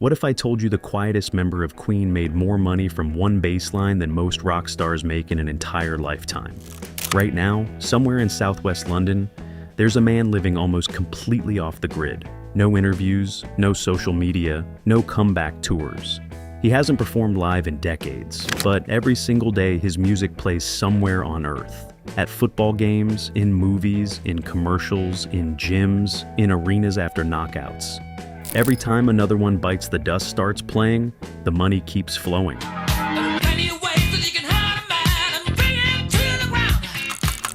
What if I told you the quietest member of Queen made more money from one bass line than most rock stars make in an entire lifetime? Right now, somewhere in southwest London, there's a man living almost completely off the grid. No interviews, no social media, no comeback tours. He hasn't performed live in decades, but every single day his music plays somewhere on Earth. At football games, in movies, in commercials, in gyms, in arenas after knockouts. Every time another one bites the dust starts playing, the money keeps flowing.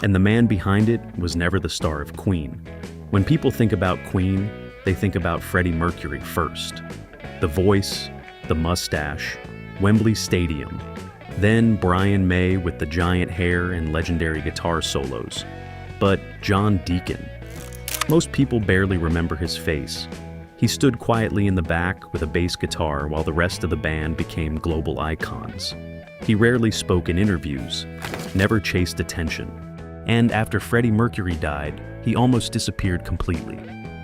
And the man behind it was never the star of Queen. When people think about Queen, they think about Freddie Mercury first. The voice, the mustache, Wembley Stadium, then Brian May with the giant hair and legendary guitar solos. But John Deacon. Most people barely remember his face. He stood quietly in the back with a bass guitar while the rest of the band became global icons. He rarely spoke in interviews, never chased attention. And after Freddie Mercury died, he almost disappeared completely.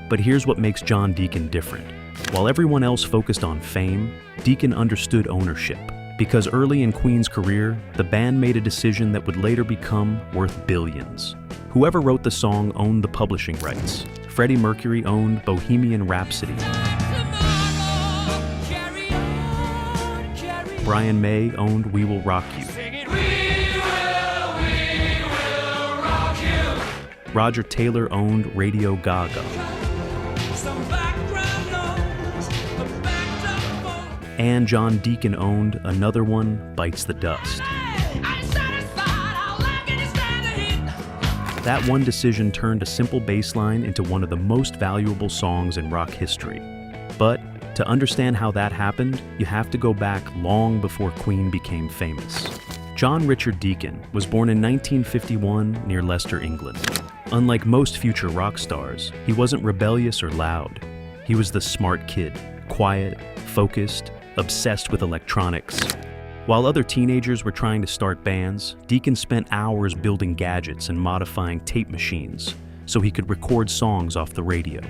But here's what makes John Deacon different. While everyone else focused on fame, Deacon understood ownership. Because early in Queen's career, the band made a decision that would later become worth billions. Whoever wrote the song owned the publishing rights. Freddie Mercury owned Bohemian Rhapsody. Brian May owned We Will Rock You. Roger Taylor owned Radio Gaga. And John Deacon owned Another One Bites the Dust. That one decision turned a simple bass line into one of the most valuable songs in rock history. But to understand how that happened, you have to go back long before Queen became famous. John Richard Deacon was born in 1951 near Leicester, England. Unlike most future rock stars, he wasn't rebellious or loud. He was the smart kid, quiet, focused, obsessed with electronics. While other teenagers were trying to start bands, Deacon spent hours building gadgets and modifying tape machines so he could record songs off the radio.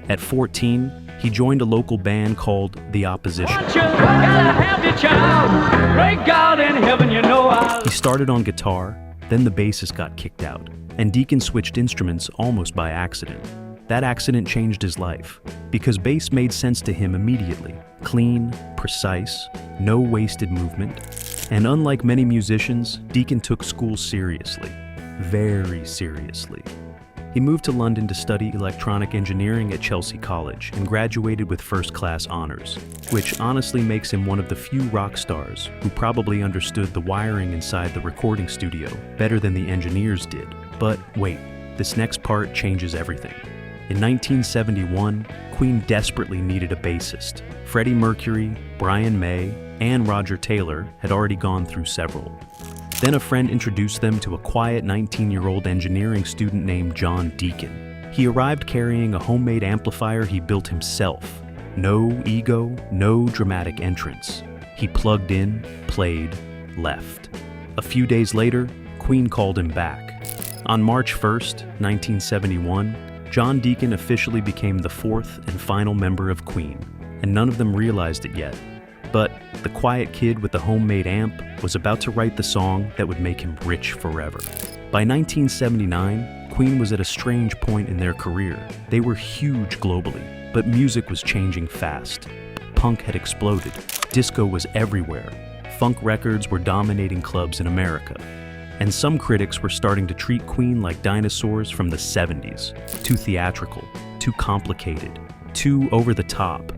At 14, he joined a local band called The Opposition. He started on guitar, then the bassist got kicked out, and Deacon switched instruments almost by accident. That accident changed his life, because bass made sense to him immediately. Clean, precise, no wasted movement. And unlike many musicians, Deacon took school seriously, very seriously. He moved to London to study electronic engineering at Chelsea College and graduated with first-class honors, which honestly makes him one of the few rock stars who probably understood the wiring inside the recording studio better than the engineers did. But wait, this next part changes everything. In 1971, Queen desperately needed a bassist. Freddie Mercury, Brian May, and Roger Taylor had already gone through several. Then a friend introduced them to a quiet 19-year-old engineering student named John Deacon. He arrived carrying a homemade amplifier he built himself. No ego, no dramatic entrance. He plugged in, played, left. A few days later, Queen called him back. On March 1st, 1971, John Deacon officially became the fourth and final member of Queen, and none of them realized it yet. But the quiet kid with the homemade amp was about to write the song that would make him rich forever. By 1979, Queen was at a strange point in their career. They were huge globally, but music was changing fast. Punk had exploded. Disco was everywhere. Funk records were dominating clubs in America. And some critics were starting to treat Queen like dinosaurs from the 70s. Too theatrical, too complicated, too over the top.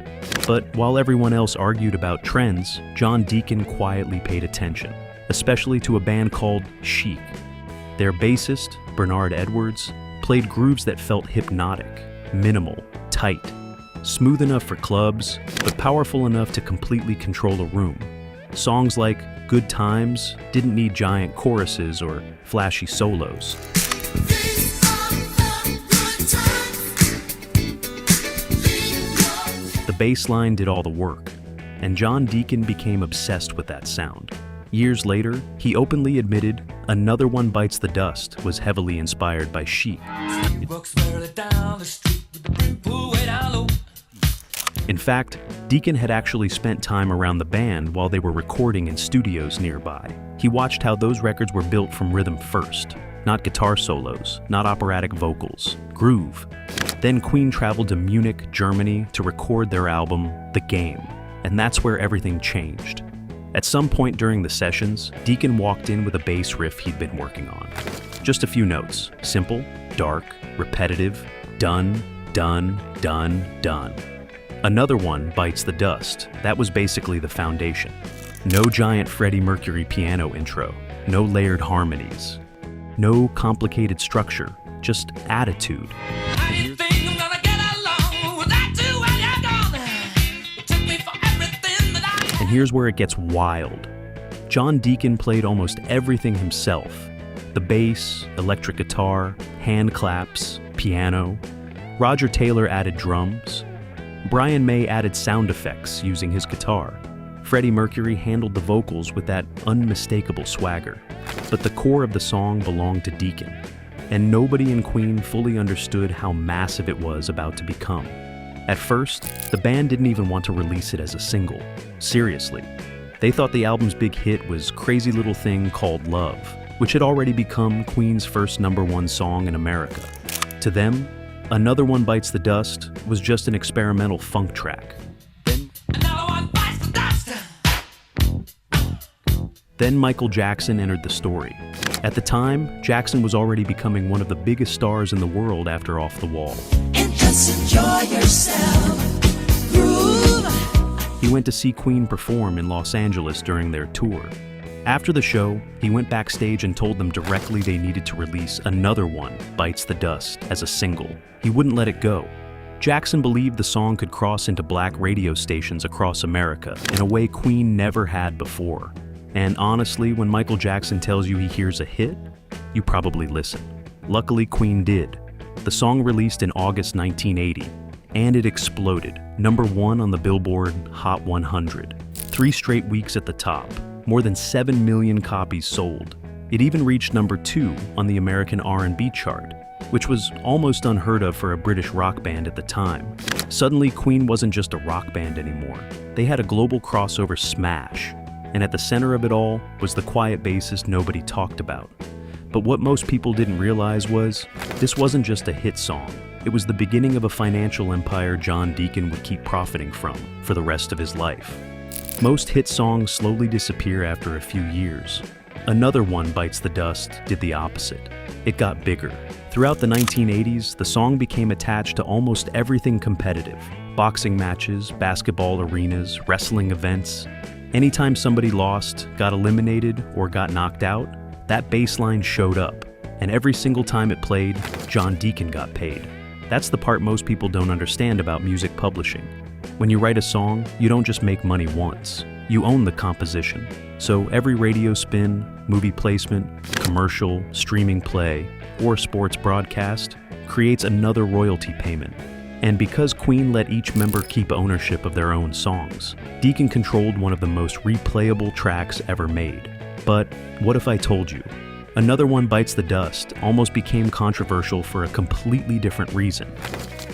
But while everyone else argued about trends, John Deacon quietly paid attention, especially to a band called Chic. Their bassist, Bernard Edwards, played grooves that felt hypnotic, minimal, tight, smooth enough for clubs, but powerful enough to completely control a room. Songs like Good Times didn't need giant choruses or flashy solos. The bass line did all the work, and John Deacon became obsessed with that sound. Years later, he openly admitted Another One Bites the Dust was heavily inspired by Chic. In fact, Deacon had actually spent time around the band while they were recording in studios nearby. He watched how those records were built from rhythm first, not guitar solos, not operatic vocals, groove. Then Queen traveled to Munich, Germany to record their album, The Game, and that's where everything changed. At some point during the sessions, Deacon walked in with a bass riff he'd been working on. Just a few notes, simple, dark, repetitive, done, done, done, done. Another one, Bites the Dust. That was basically the foundation. No giant Freddie Mercury piano intro, no layered harmonies, no complicated structure, just attitude. And here's where it gets wild. John Deacon played almost everything himself. The bass, electric guitar, hand claps, piano. Roger Taylor added drums. Brian May added sound effects using his guitar. Freddie Mercury handled the vocals with that unmistakable swagger. But the core of the song belonged to Deacon, and nobody in Queen fully understood how massive it was about to become. At first, the band didn't even want to release it as a single. Seriously. They thought the album's big hit was Crazy Little Thing Called Love, which had already become Queen's first #1 song in America. To them, Another One Bites the Dust was just an experimental funk track. Then Michael Jackson entered the story. At the time, Jackson was already becoming one of the biggest stars in the world after Off the Wall. And just enjoy yourself. Groove. He went to see Queen perform in Los Angeles during their tour. After the show, he went backstage and told them directly they needed to release Another One Bites the Dust as a single. He wouldn't let it go. Jackson believed the song could cross into black radio stations across America in a way Queen never had before. And honestly, when Michael Jackson tells you he hears a hit, you probably listen. Luckily, Queen did. The song released in August 1980, and it exploded, #1 on the Billboard Hot 100. 3 straight weeks at the top, more than 7 million copies sold. It even reached #2 on the American R&B chart, which was almost unheard of for a British rock band at the time. Suddenly, Queen wasn't just a rock band anymore. They had a global crossover smash. And at the center of it all was the quiet bassist nobody talked about. But what most people didn't realize was, this wasn't just a hit song. It was the beginning of a financial empire John Deacon would keep profiting from for the rest of his life. Most hit songs slowly disappear after a few years. Another One Bites the Dust did the opposite. It got bigger. Throughout the 1980s, the song became attached to almost everything competitive. Boxing matches, basketball arenas, wrestling events. Anytime somebody lost, got eliminated, or got knocked out, that bass line showed up. And every single time it played, John Deacon got paid. That's the part most people don't understand about music publishing. When you write a song, you don't just make money once. You own the composition. So every radio spin, movie placement, commercial, streaming play, or sports broadcast creates another royalty payment. And because Queen let each member keep ownership of their own songs, Deacon controlled one of the most replayable tracks ever made. But what if I told you? Another One Bites the Dust almost became controversial for a completely different reason.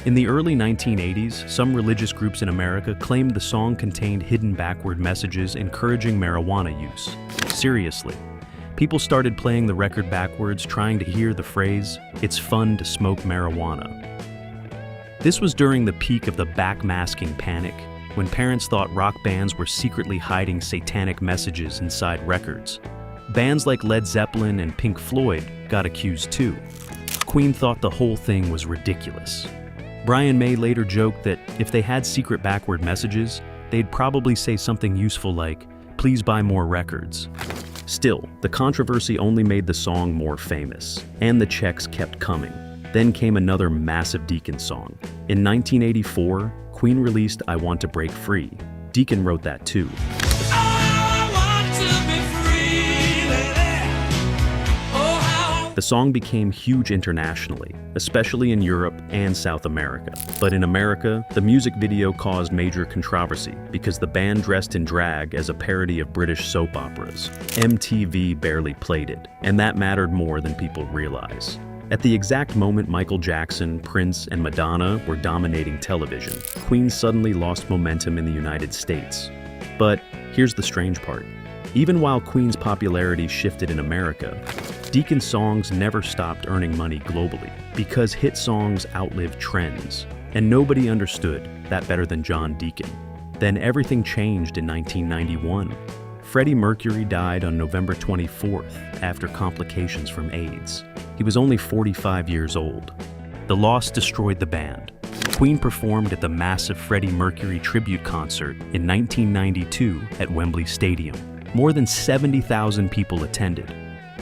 In the early 1980s, some religious groups in America claimed the song contained hidden backward messages encouraging marijuana use. Seriously. People started playing the record backwards, trying to hear the phrase, "It's fun to smoke marijuana." This was during the peak of the backmasking panic, when parents thought rock bands were secretly hiding satanic messages inside records. Bands like Led Zeppelin and Pink Floyd got accused too. Queen thought the whole thing was ridiculous. Brian May later joked that if they had secret backward messages, they'd probably say something useful like, "Please buy more records." Still, the controversy only made the song more famous, and the checks kept coming. Then came another massive Deacon song. In 1984, Queen released I Want to Break Free. Deacon wrote that too. The song became huge internationally, especially in Europe and South America. But in America, the music video caused major controversy because the band dressed in drag as a parody of British soap operas. MTV barely played it, and that mattered more than people realize. At the exact moment Michael Jackson, Prince, and Madonna were dominating television, Queen suddenly lost momentum in the United States. But here's the strange part. Even while Queen's popularity shifted in America, Deacon's songs never stopped earning money globally because hit songs outlived trends, and nobody understood that better than John Deacon. Then everything changed in 1991. Freddie Mercury died on November 24th after complications from AIDS. He was only 45 years old. The loss destroyed the band. Queen performed at the massive Freddie Mercury tribute concert in 1992 at Wembley Stadium. More than 70,000 people attended.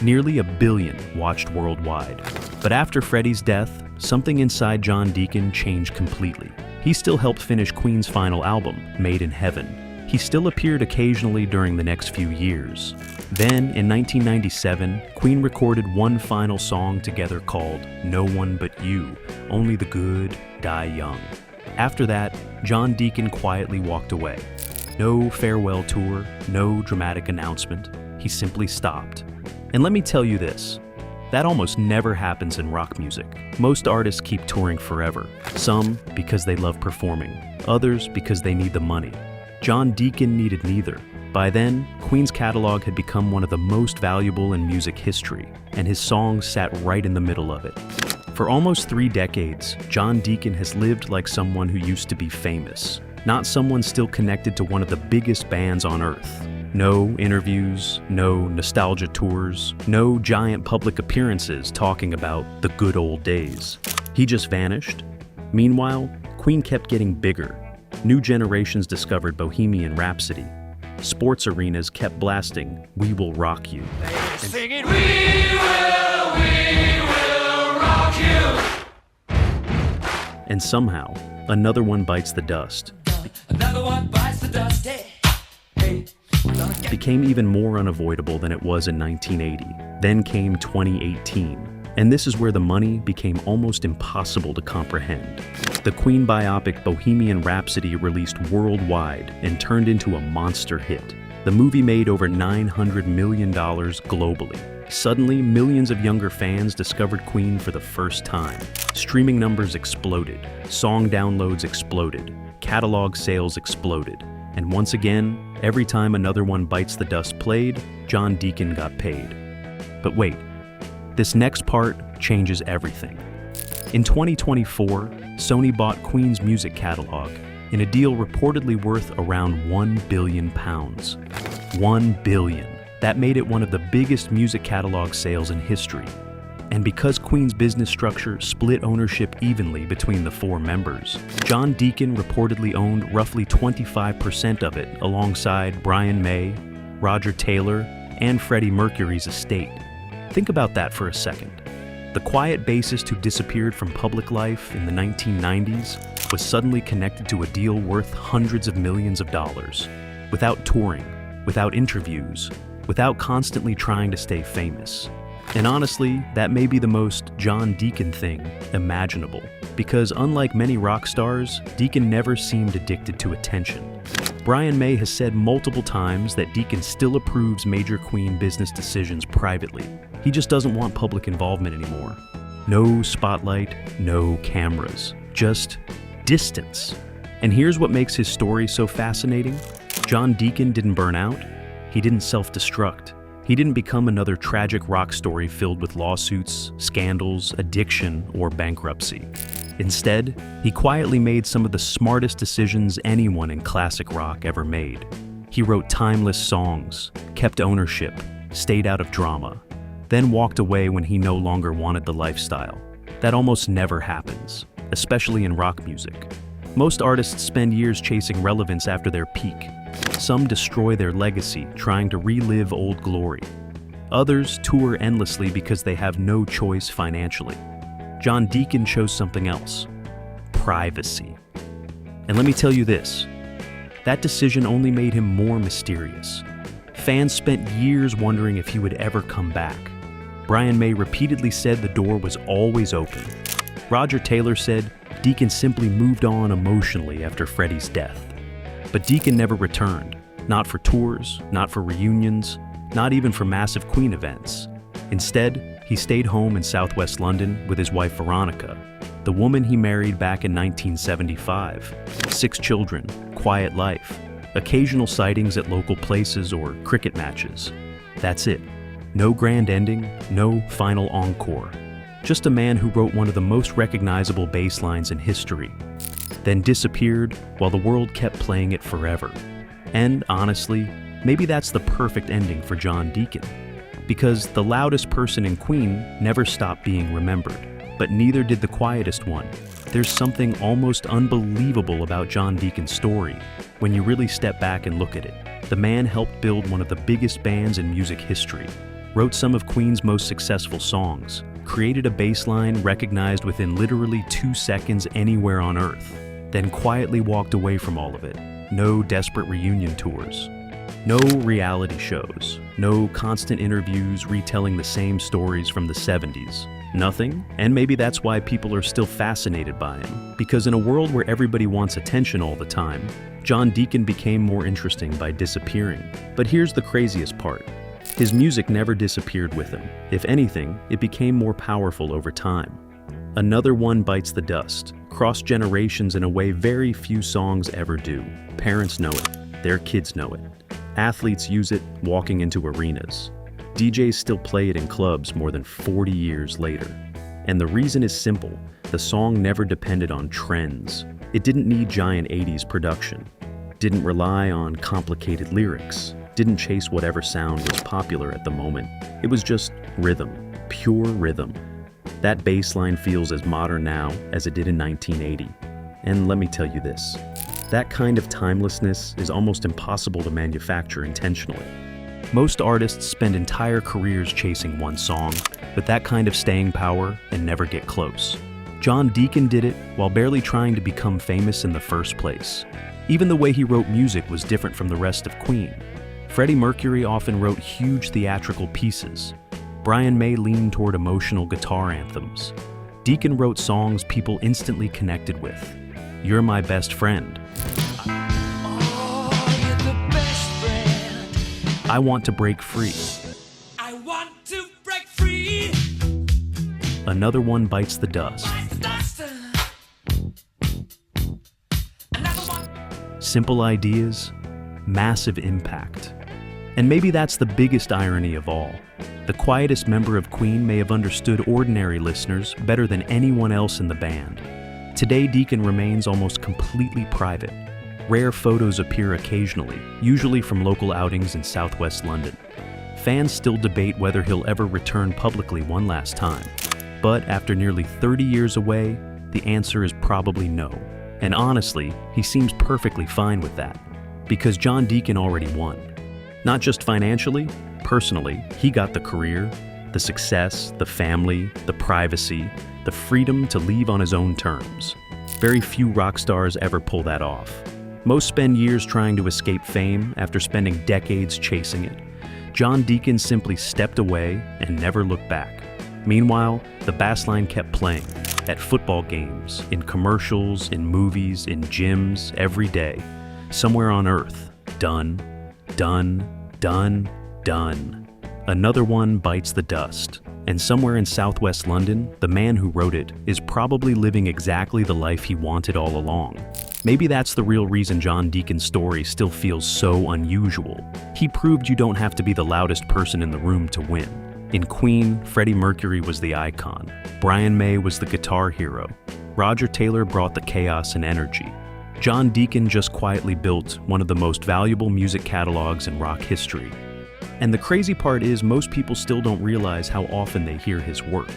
Nearly 1 billion watched worldwide. But after Freddie's death, something inside John Deacon changed completely. He still helped finish Queen's final album, Made in Heaven. He still appeared occasionally during the next few years. Then, in 1997, Queen recorded one final song together called No One But You, Only the Good Die Young. After that, John Deacon quietly walked away. No farewell tour, no dramatic announcement. He simply stopped. And let me tell you this, that almost never happens in rock music. Most artists keep touring forever. Some because they love performing, others because they need the money. John Deacon needed neither. By then, Queen's catalog had become one of the most valuable in music history, and his songs sat right in the middle of it. For almost 3 decades, John Deacon has lived like someone who used to be famous, not someone still connected to one of the biggest bands on earth. No interviews, no nostalgia tours, no giant public appearances talking about the good old days. He just vanished. Meanwhile, Queen kept getting bigger. New generations discovered Bohemian Rhapsody. Sports arenas kept blasting We Will Rock You. Singing, we will rock you. And somehow, another one bites the dust. Another one bites the dust. Hey, hey. Became even more unavoidable than it was in 1980. Then came 2018. And this is where the money became almost impossible to comprehend. The Queen biopic Bohemian Rhapsody released worldwide and turned into a monster hit. The movie made over $900 million globally. Suddenly, millions of younger fans discovered Queen for the first time. Streaming numbers exploded, song downloads exploded, catalog sales exploded. And once again, every time Another One Bites the Dust played, John Deacon got paid. But wait, this next part changes everything. In 2024, Sony bought Queen's music catalog in a deal reportedly worth around £1 billion. £1 billion. That made it one of the biggest music catalog sales in history. And because Queen's business structure split ownership evenly between the 4 members, John Deacon reportedly owned roughly 25% of it alongside Brian May, Roger Taylor, and Freddie Mercury's estate. Think about that for a second. The quiet bassist who disappeared from public life in the 1990s was suddenly connected to a deal worth hundreds of millions of dollars, without touring, without interviews, without constantly trying to stay famous. And honestly, that may be the most John Deacon thing imaginable, because unlike many rock stars, Deacon never seemed addicted to attention. Brian May has said multiple times that Deacon still approves major Queen business decisions privately. He just doesn't want public involvement anymore. No spotlight, no cameras, just distance. And here's what makes his story so fascinating. John Deacon didn't burn out. He didn't self-destruct. He didn't become another tragic rock story filled with lawsuits, scandals, addiction, or bankruptcy. Instead, he quietly made some of the smartest decisions anyone in classic rock ever made. He wrote timeless songs, kept ownership, stayed out of drama, then walked away when he no longer wanted the lifestyle. That almost never happens, especially in rock music. Most artists spend years chasing relevance after their peak. Some destroy their legacy trying to relive old glory. Others tour endlessly because they have no choice financially. John Deacon chose something else: privacy. And let me tell you this, that decision only made him more mysterious. Fans spent years wondering if he would ever come back. Brian May repeatedly said the door was always open. Roger Taylor said Deacon simply moved on emotionally after Freddie's death. But Deacon never returned, not for tours, not for reunions, not even for massive Queen events. Instead, He stayed home in southwest London with his wife Veronica, the woman he married back in 1975. 6 children, quiet life, occasional sightings at local places or cricket matches. That's it. No grand ending, no final encore. Just a man who wrote one of the most recognizable bass lines in history, then disappeared while the world kept playing it forever. And honestly, maybe that's the perfect ending for John Deacon. Because the loudest person in Queen never stopped being remembered, but neither did the quietest one. There's something almost unbelievable about John Deacon's story when you really step back and look at it. The man helped build one of the biggest bands in music history, wrote some of Queen's most successful songs, created a bass line recognized within literally 2 seconds anywhere on Earth, then quietly walked away from all of it. No desperate reunion tours, no reality shows, no constant interviews retelling the same stories from the 70s. Nothing, and maybe that's why people are still fascinated by him. Because in a world where everybody wants attention all the time, John Deacon became more interesting by disappearing. But here's the craziest part. His music never disappeared with him. If anything, it became more powerful over time. Another one bites the dust, crossed generations in a way very few songs ever do. Parents know it, their kids know it. Athletes use it walking into arenas. DJs still play it in clubs more than 40 years later. And the reason is simple. The song never depended on trends. It didn't need giant 80s production. Didn't rely on complicated lyrics. Didn't chase whatever sound was popular at the moment. It was just rhythm, pure rhythm. That bass line feels as modern now as it did in 1980. And let me tell you this. That kind of timelessness is almost impossible to manufacture intentionally. Most artists spend entire careers chasing one song, with that kind of staying power and never get close. John Deacon did it while barely trying to become famous in the first place. Even the way he wrote music was different from the rest of Queen. Freddie Mercury often wrote huge theatrical pieces. Brian May leaned toward emotional guitar anthems. Deacon wrote songs people instantly connected with. You're My Best Friend. Oh, you're the best friend. I Want to Break Free. I want to break free. Another One Bites the Dust. Another one. Simple ideas, massive impact. And maybe that's the biggest irony of all. The quietest member of Queen may have understood ordinary listeners better than anyone else in the band. Today, Deacon remains almost completely private. Rare photos appear occasionally, usually from local outings in southwest London. Fans still debate whether he'll ever return publicly one last time. But after nearly 30 years away, the answer is probably no. And honestly, he seems perfectly fine with that. Because John Deacon already won. Not just financially, personally, he got the career, the success, the family, the privacy, the freedom to leave on his own terms. Very few rock stars ever pull that off. Most spend years trying to escape fame after spending decades chasing it. John Deacon simply stepped away and never looked back. Meanwhile, the bass line kept playing, at football games, in commercials, in movies, in gyms, every day. Somewhere on Earth, done, done, done, done. Another One Bites the Dust. And somewhere in southwest London, the man who wrote it is probably living exactly the life he wanted all along. Maybe that's the real reason John Deacon's story still feels so unusual. He proved you don't have to be the loudest person in the room to win. In Queen, Freddie Mercury was the icon. Brian May was the guitar hero. Roger Taylor brought the chaos and energy. John Deacon just quietly built one of the most valuable music catalogs in rock history. And the crazy part is most people still don't realize how often they hear his work.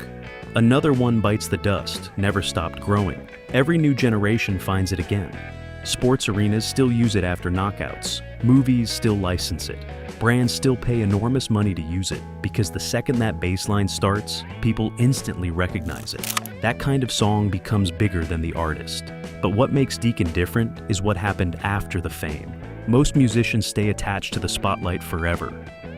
Another One Bites the Dust never stopped growing. Every new generation finds it again. Sports arenas still use it after knockouts. Movies still license it. Brands still pay enormous money to use it because the second that bass line starts, people instantly recognize it. That kind of song becomes bigger than the artist. But what makes Deacon different is what happened after the fame. Most musicians stay attached to the spotlight forever.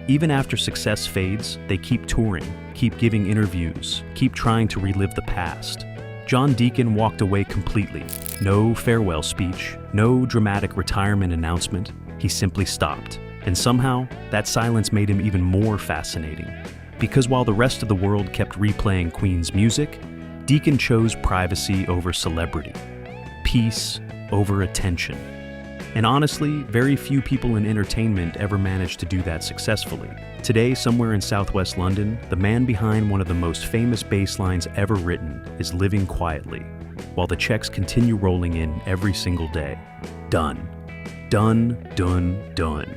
Even after success fades, they keep touring, keep giving interviews, keep trying to relive the past. John Deacon walked away completely. No farewell speech, no dramatic retirement announcement. He simply stopped. And somehow, that silence made him even more fascinating. Because while the rest of the world kept replaying Queen's music, Deacon chose privacy over celebrity, peace over attention. And honestly, very few people in entertainment ever managed to do that successfully. Today, somewhere in southwest London, the man behind one of the most famous bass lines ever written is living quietly, while the checks continue rolling in every single day. Done. Done, done, done.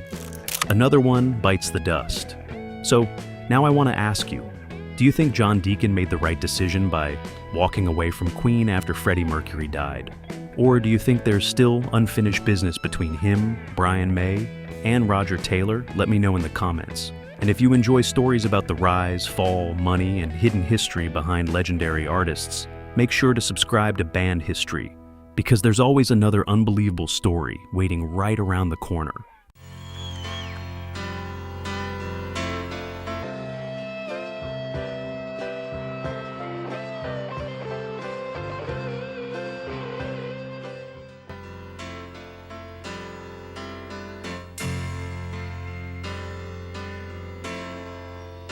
Another one bites the dust. So, now I want to ask you, do you think John Deacon made the right decision by walking away from Queen after Freddie Mercury died? Or do you think there's still unfinished business between him, Brian May, and Roger Taylor? Let me know in the comments. And if you enjoy stories about the rise, fall, money, and hidden history behind legendary artists, make sure to subscribe to Band History, because there's always another unbelievable story waiting right around the corner.